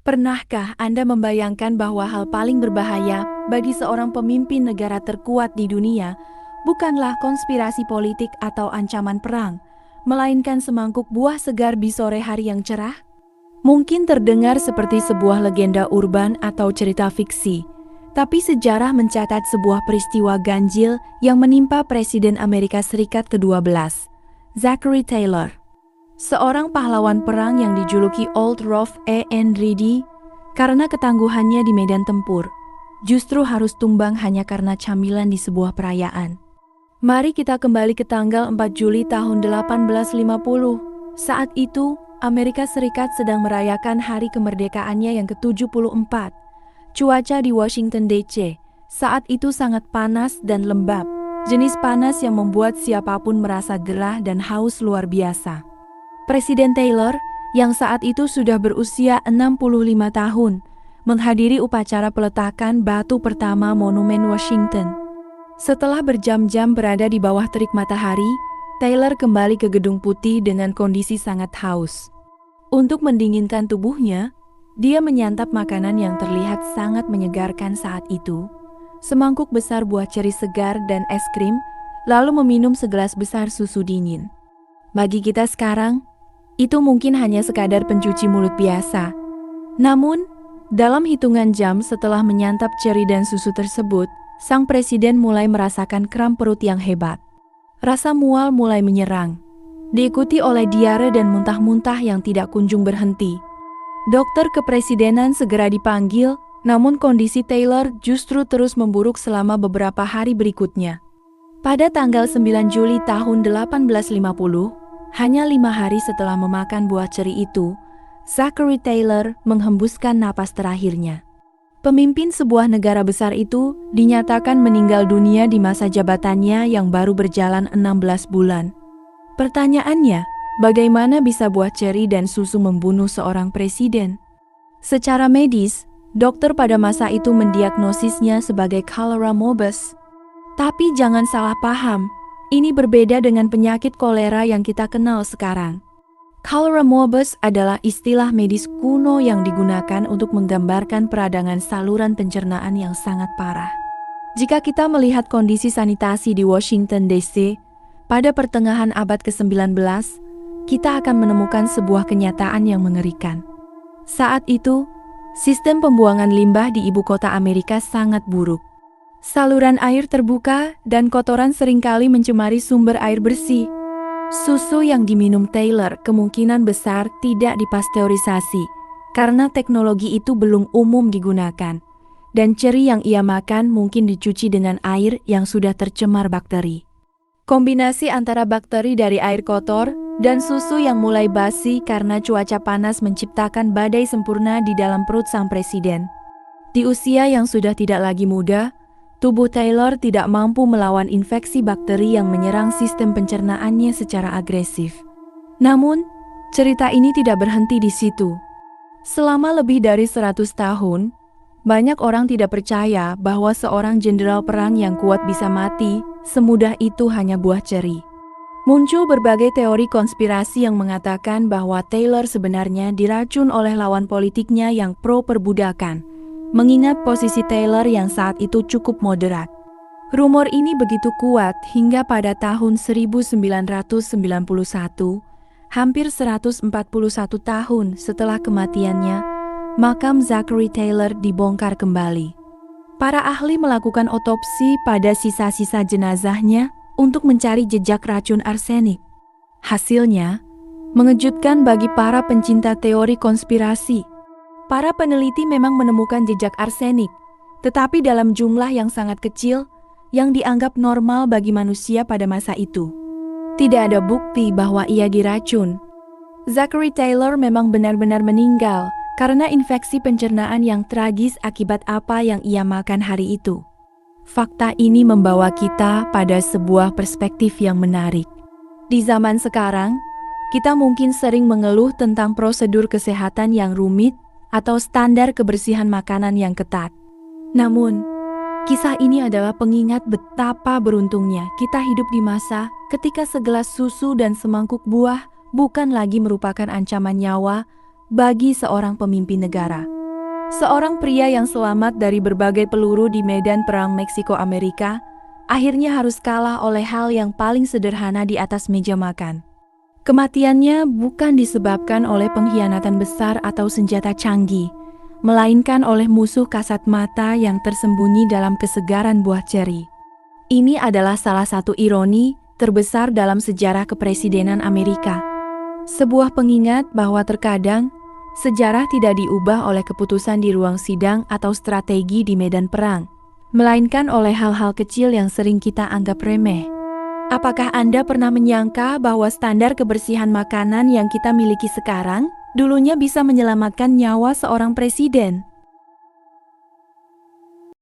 Pernahkah Anda membayangkan bahwa hal paling berbahaya bagi seorang pemimpin negara terkuat di dunia bukanlah konspirasi politik atau ancaman perang, melainkan semangkuk buah segar di sore hari yang cerah? Mungkin terdengar seperti sebuah legenda urban atau cerita fiksi, tapi sejarah mencatat sebuah peristiwa ganjil yang menimpa Presiden Amerika Serikat ke-12, Zachary Taylor. Seorang pahlawan perang yang dijuluki Old Rough A.N. Ready karena ketangguhannya di medan tempur, justru harus tumbang hanya karena camilan di sebuah perayaan. Mari kita kembali ke tanggal 4 Juli tahun 1850. Saat itu, Amerika Serikat sedang merayakan hari kemerdekaannya yang ke-74. Cuaca di Washington DC saat itu sangat panas dan lembab, jenis panas yang membuat siapapun merasa gerah dan haus luar biasa. Presiden Taylor, yang saat itu sudah berusia 65 tahun, menghadiri upacara peletakan batu pertama Monumen Washington. Setelah berjam-jam berada di bawah terik matahari, Taylor kembali ke Gedung Putih dengan kondisi sangat haus. Untuk mendinginkan tubuhnya, dia menyantap makanan yang terlihat sangat menyegarkan saat itu, semangkuk besar buah ceri segar dan es krim, lalu meminum segelas besar susu dingin. Bagi kita sekarang, itu mungkin hanya sekadar pencuci mulut biasa. Namun, dalam hitungan jam setelah menyantap ceri dan susu tersebut, sang presiden mulai merasakan kram perut yang hebat. Rasa mual mulai menyerang, diikuti oleh diare dan muntah-muntah yang tidak kunjung berhenti. Dokter kepresidenan segera dipanggil, namun kondisi Taylor justru terus memburuk selama beberapa hari berikutnya. Pada tanggal 9 Juli tahun 1850, hanya 5 hari setelah memakan buah ceri itu, Zachary Taylor menghembuskan napas terakhirnya. Pemimpin sebuah negara besar itu dinyatakan meninggal dunia di masa jabatannya yang baru berjalan 16 bulan. Pertanyaannya, bagaimana bisa buah ceri dan susu membunuh seorang presiden? Secara medis, dokter pada masa itu mendiagnosisnya sebagai cholera morbus. Tapi jangan salah paham, ini berbeda dengan penyakit kolera yang kita kenal sekarang. Cholera morbus adalah istilah medis kuno yang digunakan untuk menggambarkan peradangan saluran pencernaan yang sangat parah. Jika kita melihat kondisi sanitasi di Washington DC pada pertengahan abad ke-19, kita akan menemukan sebuah kenyataan yang mengerikan. Saat itu, sistem pembuangan limbah di ibu kota Amerika sangat buruk. Saluran air terbuka dan kotoran seringkali mencemari sumber air bersih. Susu yang diminum Taylor kemungkinan besar tidak dipasteurisasi karena teknologi itu belum umum digunakan. Dan ceri yang ia makan mungkin dicuci dengan air yang sudah tercemar bakteri. Kombinasi antara bakteri dari air kotor dan susu yang mulai basi karena cuaca panas menciptakan badai sempurna di dalam perut sang presiden. Di usia yang sudah tidak lagi muda, tubuh Taylor tidak mampu melawan infeksi bakteri yang menyerang sistem pencernaannya secara agresif. Namun, cerita ini tidak berhenti di situ. Selama lebih dari 100 tahun, banyak orang tidak percaya bahwa seorang jenderal perang yang kuat bisa mati semudah itu hanya buah ceri. Muncul berbagai teori konspirasi yang mengatakan bahwa Taylor sebenarnya diracun oleh lawan politiknya yang pro perbudakan, mengingat posisi Taylor yang saat itu cukup moderat. Rumor ini begitu kuat hingga pada tahun 1991, hampir 141 tahun setelah kematiannya, makam Zachary Taylor dibongkar kembali. Para ahli melakukan otopsi pada sisa-sisa jenazahnya untuk mencari jejak racun arsenik. Hasilnya, mengejutkan bagi para pencinta teori konspirasi. Para peneliti memang menemukan jejak arsenik, tetapi dalam jumlah yang sangat kecil yang dianggap normal bagi manusia pada masa itu. Tidak ada bukti bahwa ia diracun. Zachary Taylor memang benar-benar meninggal karena infeksi pencernaan yang tragis akibat apa yang ia makan hari itu. Fakta ini membawa kita pada sebuah perspektif yang menarik. Di zaman sekarang, kita mungkin sering mengeluh tentang prosedur kesehatan yang rumit atau standar kebersihan makanan yang ketat. Namun, kisah ini adalah pengingat betapa beruntungnya kita hidup di masa ketika segelas susu dan semangkuk buah bukan lagi merupakan ancaman nyawa bagi seorang pemimpin negara. Seorang pria yang selamat dari berbagai peluru di medan perang Meksiko-Amerika akhirnya harus kalah oleh hal yang paling sederhana di atas meja makan. Kematiannya bukan disebabkan oleh pengkhianatan besar atau senjata canggih, melainkan oleh musuh kasat mata yang tersembunyi dalam kesegaran buah ceri. Ini adalah salah satu ironi terbesar dalam sejarah kepresidenan Amerika. Sebuah pengingat bahwa terkadang sejarah tidak diubah oleh keputusan di ruang sidang atau strategi di medan perang, melainkan oleh hal-hal kecil yang sering kita anggap remeh. Apakah Anda pernah menyangka bahwa standar kebersihan makanan yang kita miliki sekarang dulunya bisa menyelamatkan nyawa seorang presiden?